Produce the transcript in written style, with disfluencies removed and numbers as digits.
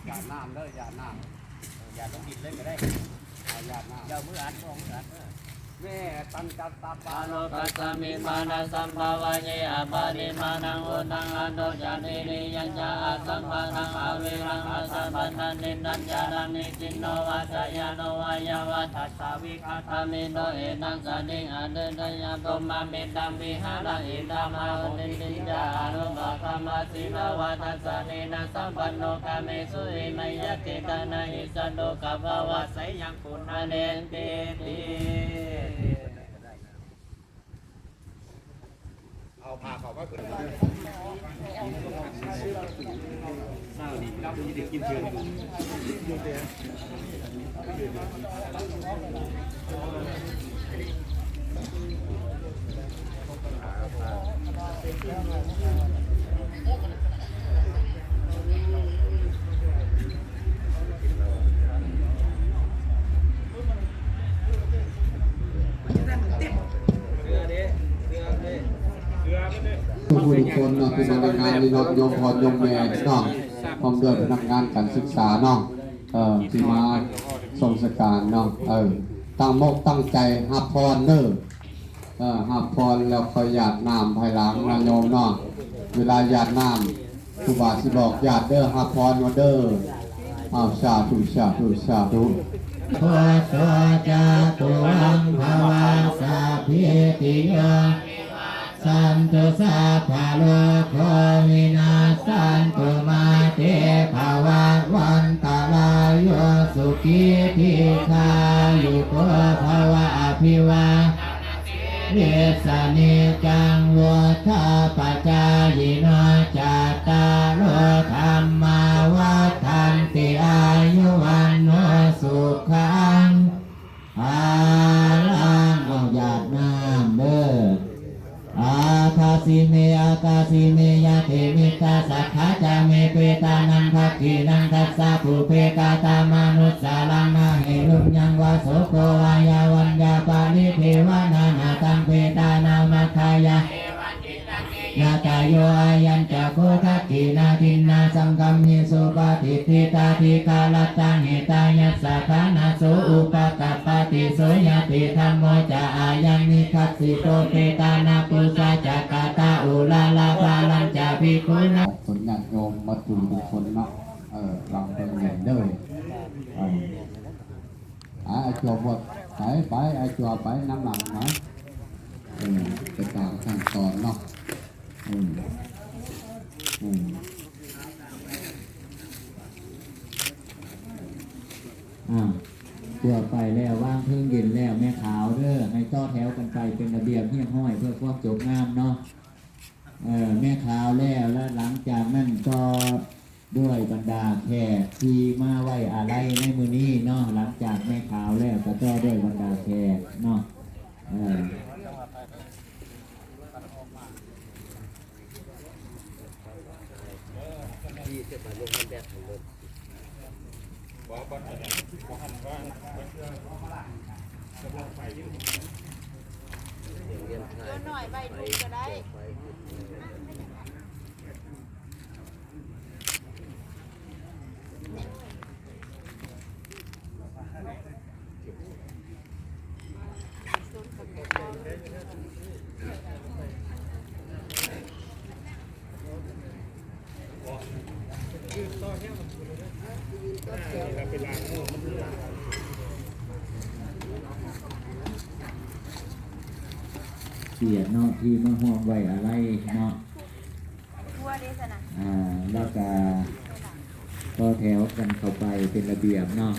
หยาดน้ำเด้อหยาดน้ำหยาดต้องกินเล่นก็ได้หยาดน้ำหยาดมืออัดมองมืออัดแม่ตันจัตตาปาโลกัสสมิมานาสัมภาวะเยอปานิมานังอุตังอันโตจานิริยัญจาอาสัมภานังอาเวรังอาสัมปันนันนินัญญานังนิจินโนวัจยาโนวายาวัฏสาวิคาธามิโนเอตังสนิอันเดนยาตมาเมตังวิหารังอิดามาอุนินิจาอนุภาคมาสิลาวัฏสนินัสัมปันโนกาเมสุอิมยะติตานาหิสันโดกภาวะไสยังปุณเนติติเอาพาเขาว่าคนน่าดีรับดีกินเชิญทุกคนเนาะเป็นพนักงานนี่เนาะยมพรยมแม่เนาะพร้อมด้วยพนักงานการศึกษาเนาะที่มาส่งสการเนาะตั้งมกตั้งใจหับพรเด้อหับพรแล้วคอยหยาดน้ำภายหลังนะโยมเนาะเวลาหยาดน้ำครูบาสิบอกหยาดเด้อหับพรว่าเด้อสาธุสาธุสาธุโคตจาตุวังภวาสาพิติโยสันตุสัพพะโลกวินาสันตุมาเตภวะวันตะลายโยสุขีทีคายุโกภวะอภิวาเวสนิจังวัฏาปัจจายโนจัตตารโลธรรมาวัฏันติอายุวันโนสุขังอาลังเอาหยาดน้ำเด้ออาคาสิเมอาคาสิเมยะเทมิตาสัทธาจาเมเปตานังภักขีนังทัสสะภูเพกาตามนุสสารังมาเหรุยังวาโสโกวายาวัญญาปาลิเทวานานาตังเปตานามัคคายะนาตาโยอายัญจะโคทักขีนาทินนาสังกัมหิสุปฏิทิตาทิกาลตังเหตายัสสะธานาโสอุปกัปปติโสยติธรรมโมจะอายัญนิคัสสิโตเปตานาปุสาจักกาตาอุลาลาบาลัญจะภิกขุนะผลญาติโยมมาดูทุกคนเนาะลองเป็นเงินด้วยไอ้จัวบดไปไอ้จัวไปน้ำหลังนะไปตามขั้นตอนเนาะตัวไปแล้วว่างพึ่งเย็นแล้วแม่ขาวเด้อให้ต่อแถวกันไปเป็นระเบียบเฮี้ยห้อยเพื่อความจบงามเนาะแม่ขาวแล้วหลังจากนั้นก็ด้วยบรรดาแขกที่มาไหว้อะไรในมือนี้เนาะหลังจากแม่ขาวแล้วก็ต่อด้วยบรรดาแขกเนาะหน่อยใบดูก็ได้เสียเนาะที่มาห่วงไว้อะไรเนาะแล้วก็แถวกันเข้าไปเป็นระเบียบเนาะ